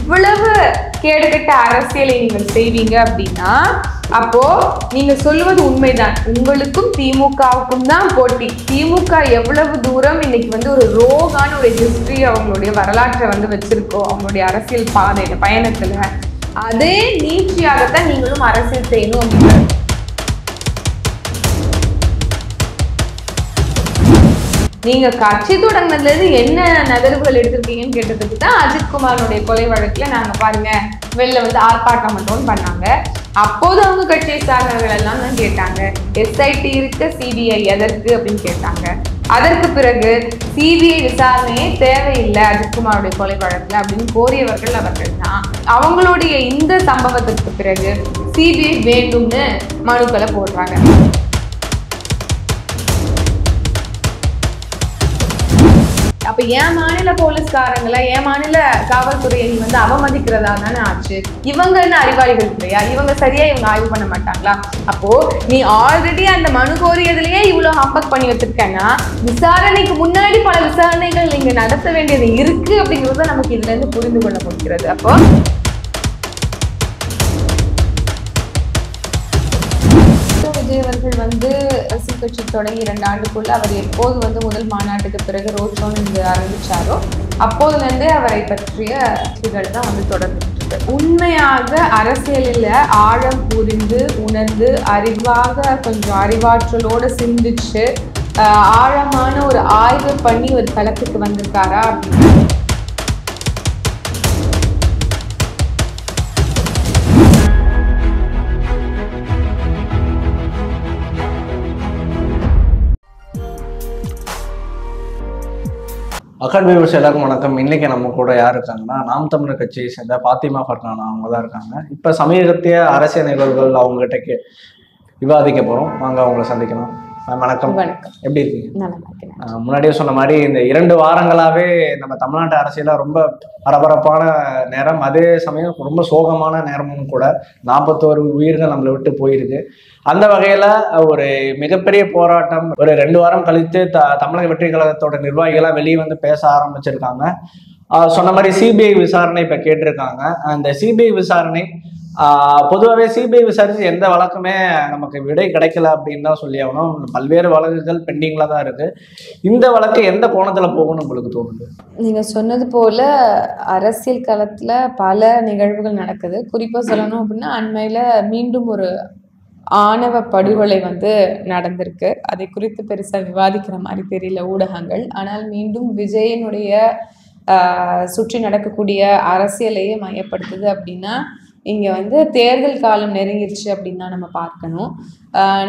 இவ்வளவு கேடுகட்ட அரசியலை நீங்கள் செய்வீங்க அப்படின்னா அப்போ நீங்க சொல்லுவது உண்மைதான். உங்களுக்கும் திமுகவுக்கும் தான் போட்டி. திமுக எவ்வளவு தூரம் இன்னைக்கு வந்து ஒரு ரோகான ஒரு ஹிஸ்டரி அவங்களுடைய வரலாற்றை வந்து வச்சிருக்கோம் அவங்களுடைய அரசியல் பாதையில பயணத்துல, அதே நீட்சியாகத்தான் நீங்களும் அரசியல் செய்யணும் அப்படின்னு. நீங்க கட்சி தொடங்கினதுல இருந்து என்ன நகர்வுகள் எடுத்திருக்கீங்கன்னு கேட்டதுக்கு தான் அஜித்குமாரனுடைய கொலை வழக்குல நாங்க பாருங்க வெளில வந்து ஆர்ப்பாட்டம் மட்டும் பண்ணாங்க. அப்போது அவங்க கட்சியை சார்ந்தவர்கள் எல்லாம் தான் கேட்டாங்க, எஸ்ஐடி இருக்க சிபிஐ எதற்கு அப்படின்னு கேட்டாங்க. அதற்கு பிறகு சிபிஐ விசாரணையே தேவையில்லை அஜித்குமாருடைய கொலை வழக்குல அப்படின்னு கோரியவர்கள் அவர்கள் தான். அவங்களுடைய இந்த சம்பவத்திற்கு பிறகு சிபிஐ வேண்டும்னு மனுக்களை போடுறாங்க. அப்ப என் மாநில போலீஸ்காரங்களை என் மாநில காவல்துறையை நீ வந்து அவமதிக்கிறதா தானே ஆச்சு. இவங்க என்ன அறிவாளிகள் இல்லையா? இவங்க சரியா இவங்க ஆய்வு பண்ண மாட்டாங்களா? அப்போ நீ ஆல்ரெடி அந்த மனு கோரியதுலயே இவ்வளவு ஹம்பக் பண்ணி வச்சிருக்கேன்னா விசாரணைக்கு முன்னாடி பல விசாரணைகள் நீங்க நடத்த வேண்டியது இருக்கு அப்படிங்கிறத நமக்கு இதுல இருந்து புரிந்து கொள்ள முடிகிறது. அப்போ விஜய் அவர்கள் வந்து அரசியல் கட்சி தொடங்கி 2 ஆண்டுக்குள்ள அவர் எப்போது வந்து முதல் மாநாட்டுக்கு பிறகு ரோட் ஷோன்னு ஆரம்பிச்சாரோ அப்போதுல இருந்தே அவரை பற்றிய பேச்சுகள் தான் வந்து தொடர்ந்துட்டு இருக்கு. உண்மையாக அரசியலில் ஆழம் புரிந்து உணர்ந்து அறிவாக கொஞ்சம் அறிவாற்றலோட சிந்திச்சு ஆழமான ஒரு ஆய்வு பண்ணி ஒரு களத்துக்கு வந்திருக்காரா அப்படின்னு அக்காட் வியூவர்ஸ் எல்லாருக்கும் வணக்கம். இன்னைக்கு நம்ம கூட யார் இருக்காங்கன்னா நாம் தமிழர் கட்சியை சேர்ந்த பாத்திமா ஃபர்கானா அவங்க தான் இருக்காங்க. இப்போ சமீபத்திய அரசியல் நிகழ்வுகள் அவங்ககிட்ட விவாதிக்க போகிறோம். வாங்க அவங்கள சந்திக்கலாம். வணக்கம். எப்படி இருக்கீங்க? முன்னாடியே சொன்ன மாதிரி இந்த 2 வாரங்களாவே நம்ம தமிழ்நாட்டு அரசியல ரொம்ப பரபரப்பான நேரம், அதே சமயம் ரொம்ப சோகமான நேரமும் கூட. 41 உயிர்கள் நம்மளை விட்டு போயிருக்கு. அந்த வகையில ஒரு மிகப்பெரிய போராட்டம் ஒரு 2 வாரம் கழித்து தமிழக வெற்றி கழகத்தோட நிர்வாகிகளாக வெளியே வந்து பேச ஆரம்பிச்சிருக்காங்க. சொன்ன மாதிரி சிபிஐ விசாரணை இப்ப கேட்டிருக்காங்க. அந்த சிபிஐ விசாரணை பொதுவாகவே சிபிஐ விசாரிச்சு எந்த வழக்குமே நமக்கு விடை கிடைக்கல அப்படின்னு தான் சொல்லி ஆகணும். பல்வேறு வழக்குகள் பெண்டிங்ல தான் இருக்கு. இந்த வழக்கு எந்த கோணத்துல போகணும்னு உங்களுக்கு தோணுது? நீங்க சொன்னது போல அரசியல் களத்துல பல நிகழ்வுகள் நடக்குது. குறிப்பா சொல்லணும் அப்படின்னா அண்மையில மீண்டும் ஒரு ஆணவ படுகொலை வந்து நடந்திருக்கு. அதை குறித்து பெருசா விவாதிக்கிற மாதிரி தெரியல ஊடகங்கள். ஆனால் மீண்டும் விஜயனுடைய சுற்றி நடக்கக்கூடிய அரசியலையே மையப்படுத்துது அப்படின்னா இங்க வந்து தேர்தல் காலம் நெருங்கிருச்சு அப்படின்னு தான் நம்ம பார்க்கணும்.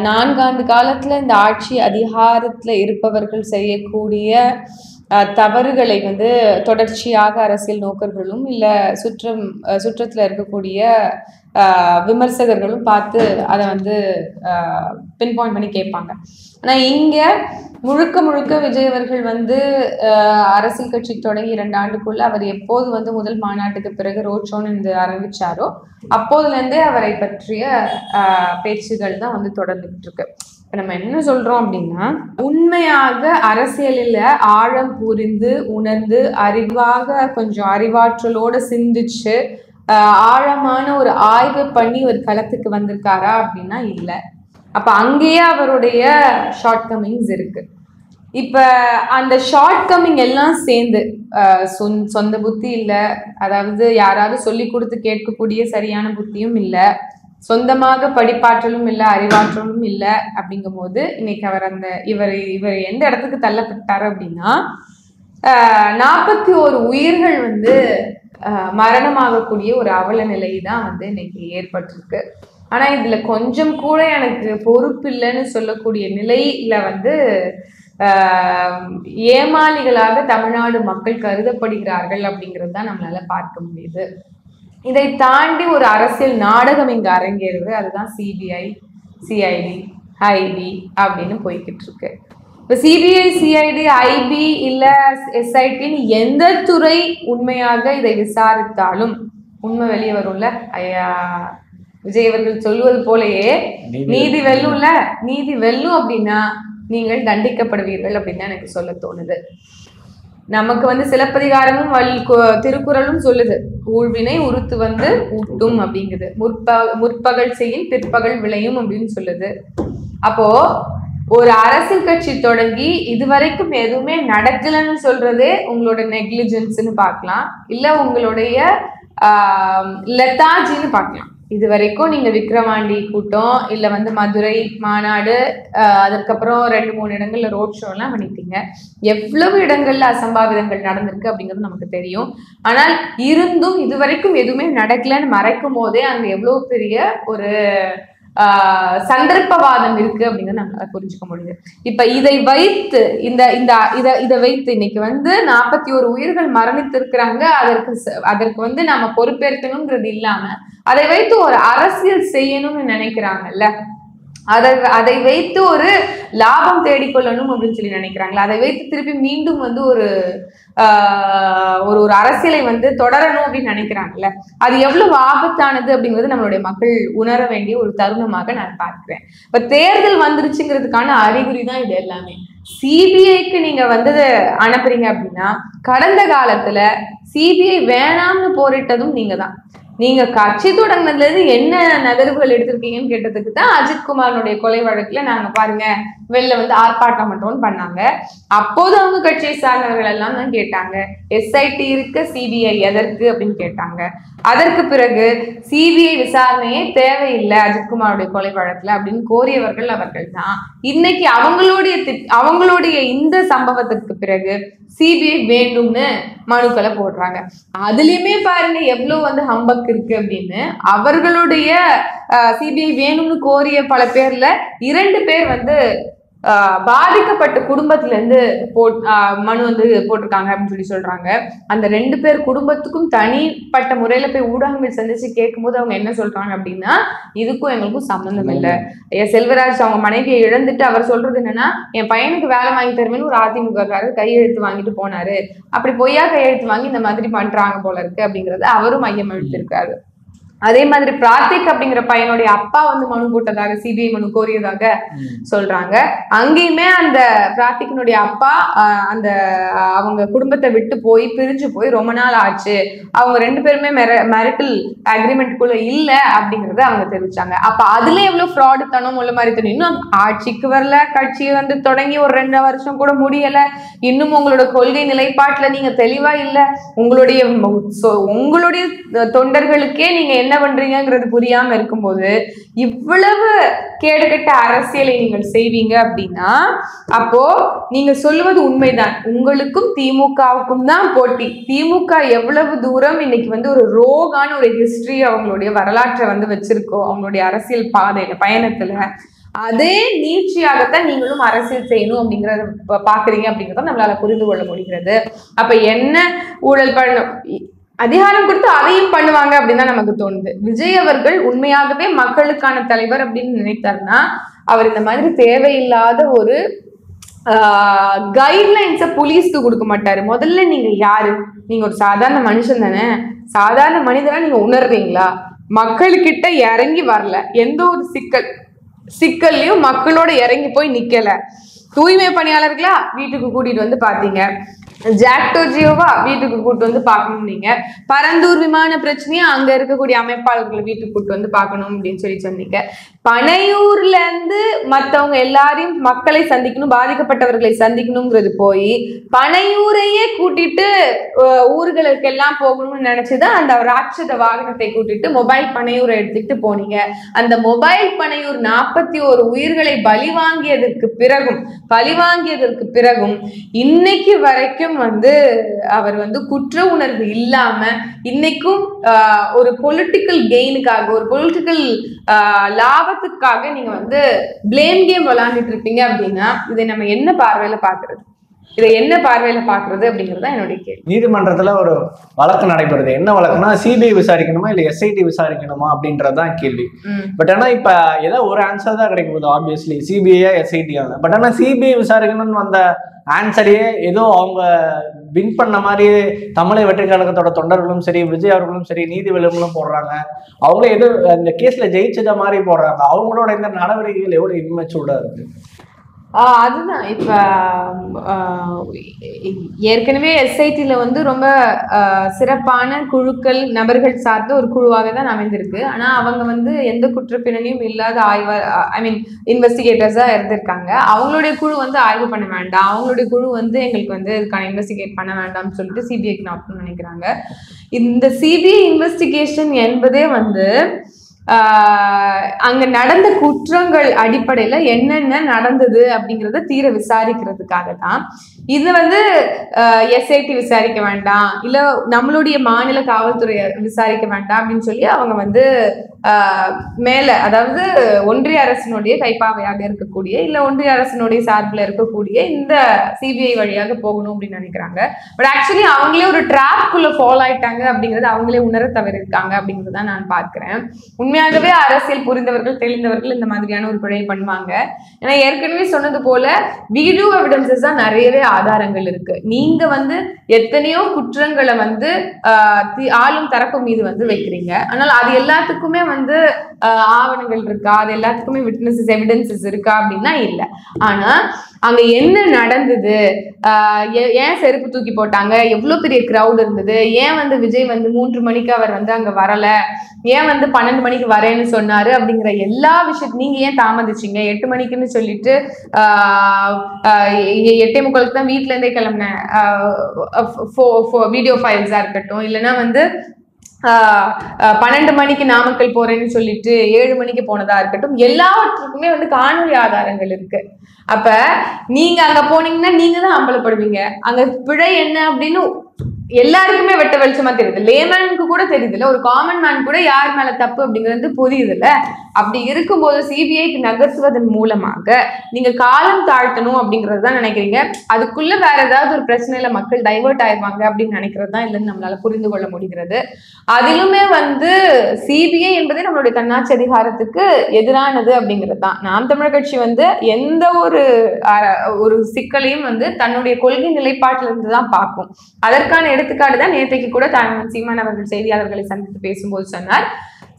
4 ஆண்டு காலத்துல இந்த ஆட்சி அதிகாரத்துல இருப்பவர்கள் செய்யக்கூடிய தவறுகளை வந்து தொடர்ச்சியாக அரசியல் நோக்கர்களும் இல்லை சுற்றத்துல இருக்கக்கூடிய விமர்சகர்களும் பார்த்து அதை வந்து பின் பாயிண்ட் பண்ணி கேட்பாங்க. ஆனால் இங்கே முழுக்க முழுக்க விஜய் அவர்கள் வந்து அரசியல் கட்சி தொடங்கி 2 ஆண்டுக்குள்ள அவர் எப்போது வந்து முதல் மாநாட்டுக்கு பிறகு ரோட் ஷோன்னு ஆரம்பிச்சாரோ அப்போதுலேருந்தே அவரை பற்றிய பேச்சுகள் தான் வந்து தொடர்ந்துகிட்டு இருக்கு. இப்போ நம்ம என்ன சொல்றோம் அப்படின்னா உண்மையாக அரசியலில் ஆழம் புரிந்து உணர்ந்து அறிவாக கொஞ்சம் அறிவாற்றலோட சிந்திச்சு ஆழமான ஒரு ஆய்வு பண்ணி ஒரு களத்துக்கு வந்திருக்காரா அப்படின்னா இல்லை. அப்ப அங்கேயே அவருடைய ஷார்ட் கமிங்ஸ் இருக்கு. இப்ப அந்த ஷார்ட் கமிங் எல்லாம் சேர்ந்து சொந்த புத்தி இல்லை, அதாவது யாராவது சொல்லி கொடுத்து கேட்கக்கூடிய சரியான புத்தியும் இல்லை, சொந்தமாக படிப்பாற்றலும் இல்லை, அறிவாற்றலும் இல்லை. அப்படிங்கும் போது இன்னைக்கு அவர் அந்த இவர் எந்த இடத்துக்கு தள்ளப்பட்டாரு அப்படின்னா 41 உயிர்கள் வந்து மரணமாகக்கூடிய ஒரு அவல நிலை தான் வந்து இன்னைக்கு ஏற்பட்டிருக்கு. ஆனா இதுல கொஞ்சம் கூட எனக்கு பொறுப்பு இல்லைன்னு சொல்லக்கூடிய நிலையில வந்து ஏமாளிகளாக தமிழ்நாடு மக்கள் கருதப்படுகிறார்கள் அப்படிங்கிறது தான் நம்மளால பார்க்க முடியுது. இதை தாண்டி ஒரு அரசியல் நாடகம் இங்க அரங்கேறுது. அதுதான் சிபிஐ, சிஐடி, ஐபி அப்படின்னு போய்கிட்டு இருக்கு. இப்போ சிபிஐ, சிஐடி, ஐபி இல்ல எஸ்ஐடின்னு எந்த துறை உண்மையாக இதை விசாரித்தாலும் உண்மை வெளியே வரும்ல. விஜய் அவர்கள் சொல்லுவது போலயே நீதி வெல்லும்ல. நீதி வெல்லும் அப்படின்னா நீங்கள் தண்டிக்கப்படுவீர்கள் அப்படின்னு எனக்கு சொல்ல தோணுது. நமக்கு வந்து சிலப்பதிகாரமும் திருக்குறளும் சொல்லுது, ஊழ்வினை உறுத்து வந்து ஊட்டும் அப்படிங்குது, முற்பகல் செய்யும் பிற்பகல் விளையும் அப்படின்னு சொல்லுது. அப்போ ஒரு அரசியல் கட்சி தொடங்கி இதுவரைக்கும் எதுவுமே நடக்கலன்னு சொல்றதே உங்களோட நெக்லிஜென்ஸ்ன்னு பார்க்கலாம், இல்ல உங்களுடைய லெத்தாஜின்னு பார்க்கலாம். இது வரைக்கும் நீங்க விக்கிரவாண்டி கூட்டம், இல்ல வந்து மதுரை மாநாடு, அதுக்கப்புறம் 2-3 இடங்கள்ல ரோட் ஷோ எல்லாம் பண்ணிட்டீங்க. எவ்வளவு இடங்கள்ல அசம்பாவிதங்கள் நடந்திருக்கு அப்படிங்கிறது நமக்கு தெரியும். ஆனால் இருந்தும் இதுவரைக்கும் எதுவுமே நடக்கலன்னு மறைக்கும் போதே அங்க எவ்வளவு பெரிய ஒரு சந்தர்ப்பவாதம் இருக்கு அப்படிங்கிறத நம்மளால புரிஞ்சுக்க முடியுது. இப்ப இதை வைத்து இதை வைத்து இன்னைக்கு வந்து 41 உயிர்கள் மரணித்திருக்கிறாங்க. அதற்கு வந்து நாம பொறுப்பேற்கணும்ன்றது இல்லாம அதை வைத்து ஒரு அரசியல் செய்யணும்னு நினைக்கிறாங்கல்ல, அதை வைத்து ஒரு லாபம் தேடிக்கொள்ளணும் அப்படின்னு சொல்லி நினைக்கிறாங்களா, அதை வைத்து திருப்பி மீண்டும் வந்து ஒரு அரசியலை வந்து தொடரணும் அப்படின்னு நினைக்கிறாங்கல்ல, அது எவ்வளவு ஆபத்தானது அப்படிங்கிறது நம்மளுடைய மக்கள் உணர வேண்டிய ஒரு தருணமாக நான் பார்க்கிறேன். இப்ப தேர்தல் வந்துருச்சுங்கிறதுக்கான அறிகுறி தான் இது எல்லாமே. சிபிஐக்கு நீங்க வந்து அனுப்புறீங்க அப்படின்னா, கடந்த காலத்துல சிபிஐ வேணாம்னு போரிட்டதும் நீங்க தான். நீங்க கட்சி தொடங்கினதுல இருந்து என்ன நகர்வுகள் எடுத்திருக்கீங்கன்னு கேட்டதுக்கு தான் அஜித்குமாரனுடைய கொலை வழக்குல நாங்க பாருங்க வெளில வந்து ஆர்ப்பாட்டம் மட்டும் பண்ணாங்க. அப்போது அவங்க கட்சியை சார்ந்தவர்கள் எல்லாம் தான் கேட்டாங்க, எஸ்ஐடி இருக்கு, சிபிஐ எதற்கு அப்படின்னு கேட்டாங்க. அதற்கு பிறகு சிபிஐ விசாரணையே தேவையில்லை அஜித்குமாருடைய கொலை வழக்குல அப்படின்னு கோரியவர்கள் அவர்கள் தான். இன்னைக்கு அவங்களுடைய இந்த சம்பவத்திற்கு பிறகு சிபிஐ வேண்டும்னு மனுக்களை போடுறாங்க. அதுலயுமே பாருங்க எவ்வளவு வந்து ஹம்பக் இருக்கு அப்படின்னு. அவர்களுடைய சிபிஐ வேணும்னு கோரிய பல பேர்ல 2 பேர் வந்து பாதிக்கப்பட்ட குடும்பத்துல இருந்து மனு வந்து போட்டிருக்காங்க அப்படின்னு சொல்லி சொல்றாங்க. அந்த 2 பேர் குடும்பத்துக்கும் தனிப்பட்ட முறையில போய் ஊடகங்கள் சந்திச்சு கேட்கும்போது அவங்க என்ன சொல்றாங்க அப்படின்னா, இதுக்கும் எங்களுக்கும் சம்பந்தம் இல்லை. செல்வராஜ் அவங்க மனைவியை இழந்துட்டு அவர் சொல்றது என்னன்னா, என் பையனுக்கு வேலை வாங்கி தருவேன்னு ஒரு அதிமுகக்காரர் கையெழுத்து வாங்கிட்டு போனாரு, அப்படி பொய்யா கையெழுத்து வாங்கி இந்த மாதிரி பண்றாங்க போல இருக்கு அப்படிங்கறது அவரும் மையம் எழுத்திருக்காரு. அதே மாதிரி பிராத்திக் அப்படிங்கிற பையனுடைய அப்பா வந்து மனு போட்டதாக சிபிஐ மனு கோரியதாக சொல்றாங்க. அங்கேயுமே அந்த பிராத்திகனுடைய அப்பா அந்த அவங்க குடும்பத்தை விட்டு போய் பிரிஞ்சு போய் ரொம்ப நாள் ஆச்சு, அவங்க 2 பேருமே மேரிட்டல் அக்ரிமெண்ட்குள்ள இல்ல அப்படிங்கறத அவங்க தெரிவிச்சாங்க. அப்ப அதுல எவ்வளவு ஃப்ராடு தனம் உள்ள மாதிரி தெரியும். இன்னும் ஆட்சிக்கு வரல, கட்சி வந்து தொடங்கி ஒரு 2 வருஷம் கூட முடியல, இன்னும் உங்களோட கொள்கை நிலைப்பாட்டுல நீங்க தெளிவா இல்ல, உங்களுடைய தொண்டர்களுக்கே நீங்க என்ன பண்றீங்கிறது புரியாம இருக்கும்போது இவ்வளவு கேடுகட்ட அரசியலை நீங்கள் செய்வீங்க அப்படின்னா, அப்போ நீங்க சொல்லுவது உண்மைதான், உங்களுக்கும் திமுகவுக்கும் தான் போட்டி. திமுக எவ்வளவு தூரம் இன்னைக்கு வந்து ஒரு ரோகான ஒரு ஹிஸ்டரி அவங்களுடைய வரலாற்றை வந்து வச்சிருக்கோ அவங்களுடைய அரசியல் பாதையில பயணத்துல, அதே நீட்சியாகத்தான் நீங்களும் அரசியல் செய்யணும் அப்படிங்கறத பாக்குறீங்க அப்படிங்கறத நம்மளால புரிந்து கொள்ள முடிகிறது. அப்ப என்ன ஊழல் பண்ணணும், அதிகாரம் கொடுத்து அதையும் பண்ணுவாங்க அப்படின்னு தான் நமக்கு தோணுது. விஜய் அவர்கள் உண்மையாகவே மக்களுக்கான தலைவர் அப்படின்னு நினைத்தாருன்னா அவர் இந்த மாதிரி தேவையில்லாத ஒரு கைட்லைன்ஸை போலீஸ்க்கு கொடுக்க மாட்டாரு. முதல்ல நீங்க யாரு, நீங்க ஒரு சாதாரண மனுஷன் தானே, சாதாரண மனிதனா நீங்க உணர்றீங்களா, மக்கள்கிட்ட இறங்கி வரல, எந்த ஒரு சிக்கல்லையும் மக்களோட இறங்கி போய் நிக்கல, தூய்மை பணியாளர்களா வீட்டுக்கு கூட்டிட்டு வந்து பாத்தீங்க, ஜாக்டோ ஜியோவா வீட்டுக்கு கூட்டு வந்து பார்க்கணும், நீங்க பரந்தூர் விமான பிரச்சனையா அங்க இருக்கக்கூடிய அமைப்பாளர்களை வீட்டுக்கு கூட்டு வந்து பார்க்கணும் அப்படின்னு சொல்லி சொன்னீங்க. பனையூர்ல இருந்து மற்றவங்க எல்லாரையும் மக்களை சந்திக்கணும், பாதிக்கப்பட்டவர்களை சந்திக்கணுங்கிறது போய் பனையூரையே கூட்டிட்டு ஊர்களுக்கு எல்லாம் போகணும்னு நினைச்சுதான் அந்த ராட்சத வாகனத்தை கூட்டிட்டு மொபைல் பனையூரை எடுத்துக்கிட்டு போனீங்க. அந்த மொபைல் பனையூர் 41 உயிர்களை பலி வாங்கியதற்கு பிறகும் இன்னைக்கு வரைக்கும் வந்து அவர் வந்து குற்ற உணர்வு இல்லாம இன்னைக்கும் ஒரு பொலிட்டிக்கல் கெயினுக்காக, ஒரு பொலிட்டிக்கல் லாபத்துக்காக நீங்க வந்து பிளேம் கேம் விளையாண்டுட்டு இருப்பீங்க அப்படின்னா இதை நம்ம என்ன பார்வையில பாக்குறது, அப்படிங்கறது என்னுடைய கேள்வி. நீதிமன்றத்துல ஒரு வழக்கு நடைபெறுது. என்ன வழக்குனா சிபிஐ விசாரிக்கணுமா இல்ல எஸ்ஐடி விசாரிக்கணுமா அப்படின்றதுதான் கேள்வி. பட் ஆனா இப்ப ஏதோ ஒரு ஆன்சர் தான் கிடைக்கும், ஆப்வியஸ்லி சிபிஐ எஸ்ஐடி. பட் ஆனா சிபிஐ விசாரிக்கணும்னு வந்த ஆன்சரையே ஏதோ அவங்க வின் பண்ண மாதிரி தமிழை வெற்றி கழகத்தோட தொண்டர்களும் சரி, விஜய் அவர்களும் சரி, நீதிபதிகளும் போடுறாங்க. அவங்க ஏதோ இந்த கேஸ்ல ஜெயிச்சத மாதிரி போடுறாங்க. அவங்களோட இந்த நடவடிக்கைகள் எவ்வளவு இம்மெச்சூர்டா இருக்கு. அதுதான் இப்ப ஏற்கனவே எஸ்ஐடில வந்து ரொம்ப சிறப்பான குழுக்கள் நபர்கள் சார்ந்த ஒரு குழுவாக தான் அமைந்திருக்கு. ஆனா அவங்க வந்து எந்த குற்றப்பின்னணியும் இல்லாத ஐ மீன் இன்வெஸ்டிகேட்டர்ஸா இருந்திருக்காங்க. அவங்களுடைய குழு வந்து ஆய்வு பண்ண வேண்டாம், அவங்களுடைய குழு வந்து எங்களுக்கு வந்து இதுக்கான இன்வெஸ்டிகேட் பண்ண வேண்டாம்னு சொல்லிட்டு சிபிஐக்கு நான் நினைக்கிறாங்க. இந்த சிபிஐ இன்வெஸ்டிகேஷன் என்பதே வந்து அங்க நடந்த குற்றங்கள் அடிப்படையில என்னென்ன நடந்தது அப்படிங்கறத தீர விசாரிக்கிறதுக்காக தான். இது வந்து எஸ்ஐடி விசாரிக்க வேண்டாம், இல்ல நம்மளுடைய மாநில காவல்துறை விசாரிக்க வேண்டாம் அப்படின்னு சொல்லி அவங்க வந்து மேல, அதாவது ஒன்றிய அரசினுடைய கைப்பாவையாக இருக்கக்கூடிய இல்ல ஒன்றிய அரசினுடைய சார்பில் இருக்கக்கூடிய இந்த சிபிஐ வழியாக போகணும் அப்படின்னு நினைக்கிறாங்க. பட் ஆக்சுவலி அவங்களே ஒரு ட்ராப்குள்ள ஃபாலோ ஆயிட்டாங்க அப்படிங்கறது அவங்களே உணர தவறிருக்காங்க அப்படிங்கறத நான் பார்க்கிறேன். உண்மையாகவே அரசியல் புரிந்தவர்கள் தெளிந்தவர்கள் இந்த மாதிரியான ஒரு பிழை பண்ணுவாங்க. ஏன்னா ஏற்கனவே சொன்னது போல வீடியோ எவிடன்சஸ் தான் நிறையவே ஆதாரங்கள் இருக்கு. நீங்க வந்து எத்தனையோ குற்றங்களை வந்து ஆளும் தரப்பு மீது வந்து வைக்கிறீங்க. ஆனால் அது எல்லாத்துக்குமே வந்து ஆவணங்கள் இருக்கா, அது எல்லாத்துக்குமே விட்னஸஸ் எவிடன்சஸ் இருக்கா அப்படின்னா இல்ல. ஆனா அங்க என்ன நடந்தது, ஏன் செருப்பு தூக்கி போட்டாங்க, எவ்வளவு பெரிய கிரவுட் இருந்தது, ஏன் வந்து விஜய் வந்து 3 மணிக்கு அவர் வந்து அங்க வரல, ஏன் வந்து 12 மணிக்கு வரேன்னு சொன்னாரு அப்படிங்கிற எல்லா விஷயத்தையும் நீங்க ஏன் தாமதிச்சீங்க, 8 மணிக்குன்னு சொல்லிட்டு 8:45 தான் வீட்டுல இருந்தே கிளம்பினேன், வீடியோ ஃபைல்ஸா இருக்கட்டும், இல்லைன்னா வந்து 12 மணிக்கு நாமக்கல் போறேன்னு சொல்லிட்டு 7 மணிக்கு போனதா இருக்கட்டும், எல்லாவற்றுக்குமே வந்து காணொலி ஆதாரங்கள் இருக்கு. அப்ப நீங்க அங்க போனீங்கன்னா நீங்க தான் அம்பலப்படுவீங்க. அங்க பிழை என்ன அப்படின்னு எல்லாருக்குமே வெட்ட வெளிச்சமா தெரியுது. லேமேனுக்கு கூட தெரியுதுல்ல, ஒரு காமன் மேன் கூட யார் மேல தப்பு அப்படிங்கிறது புரியுதுல்ல. அப்படி இருக்கும்போது சிபிஐக்கு நகர்த்துவதன் மூலமாக நீங்க காலம் தாழ்த்தணும் அப்படிங்கிறது தான் நினைக்கிறீங்க. அதுக்குள்ள வேற ஏதாவது ஒரு பிரச்சனையில மக்கள் டைவர்ட் ஆயிடுவாங்க அப்படின்னு நினைக்கிறது தான் இல்லைன்னு நம்மளால புரிந்து கொள்ள முடிகிறது. அதிலுமே வந்து சிபிஐ என்பதே நம்மளுடைய தன்னாட்சி அதிகாரத்துக்கு எதிரானது அப்படிங்கிறது தான். நாம் தமிழர் கட்சி வந்து எந்த ஒரு சிக்கலையும் வந்து தன்னுடைய கொள்கை நிலைப்பாட்டில இருந்து தான் பார்க்கும். அதற்கான எடுத்துக்காட்டு தான் நேற்றைக்கு கூட சீமான் அவர்கள் செய்தியாளர்களை சந்தித்து பேசும்போது சொன்னார்,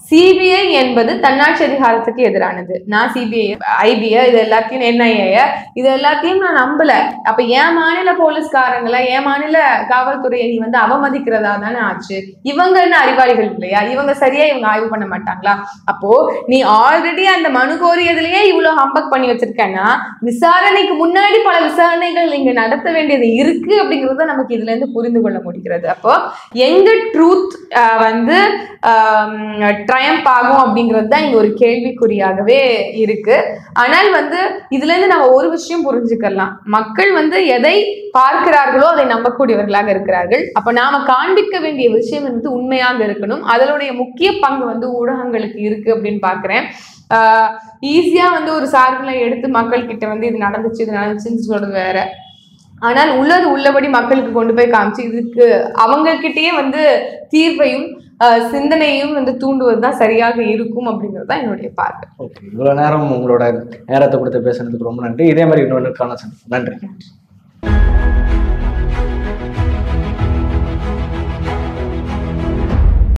சிபிஐ என்பது தன்னாட்சி அதிகாரத்துக்கு எதிரானது. நான் சிபிஐ ஐபிஐ இது எல்லாத்தையும் என்ஐஏ இது எல்லாத்தையும் நான் நம்பல. அப்ப என் மாநில போலீஸ்காரங்களை என் மாநில காவல்துறையை நீ வந்து அவமதிக்கிறதா தானே ஆச்சு. இவங்க என்ன அறிவாளிகள் இல்லையா, இவங்க சரியா இவங்க ஆய்வு பண்ண மாட்டாங்களா? அப்போ நீ ஆல்ரெடி அந்த மனு கோரியதுலயே இவ்வளவு ஹம்பக் பண்ணி வச்சிருக்கேன்னா விசாரணைக்கு முன்னாடி பல விசாரணைகள் இங்க நடத்த வேண்டியது இருக்கு அப்படிங்கறத நமக்கு இதுல இருந்து புரிந்து கொள்ள முடிகிறது. அப்போ எங்க ட்ரூத் வந்து ட்ரையம்ப் ஆகும் அப்படிங்கிறது தான் இங்க ஒரு கேள்விக்குறியாகவே இருக்கு. ஆனால் வந்து இதுல இருந்து நம்ம ஒரு விஷயம் புரிஞ்சுக்கலாம், மக்கள் வந்து எதை பார்க்கிறார்களோ அதை நம்பக்கூடியவர்களாக இருக்கிறார்கள். அப்ப நாம காண்பிக்க வேண்டிய விஷயம் வந்து உண்மையாக இருக்கணும். அதனுடைய முக்கிய பங்கு வந்து ஊடகங்களுக்கு இருக்கு அப்படின்னு பாக்குறேன். ஈஸியா வந்து ஒரு சார்பில் எடுத்து மக்கள் கிட்ட வந்து இது நடந்துச்சுன்னு சொல்றது வேற. ஆனால் உள்ளது உள்ளபடி மக்களுக்கு கொண்டு போய் காமிச்சு இதுக்கு அவங்க கிட்டயே வந்து தீர்வையும் சிந்தனையும் வந்து தூண்டுவதுதான் சரியாக இருக்கும் அப்படிங்கிறது தான் என்னுடைய பார்வை. ஓகே, இவ்வளவு நேரம் உங்களோட நேரத்தை கொடுத்து பேசுறதுக்கு ரொம்ப நன்றி. இதே மாதிரி இன்னொன்று நன்றி.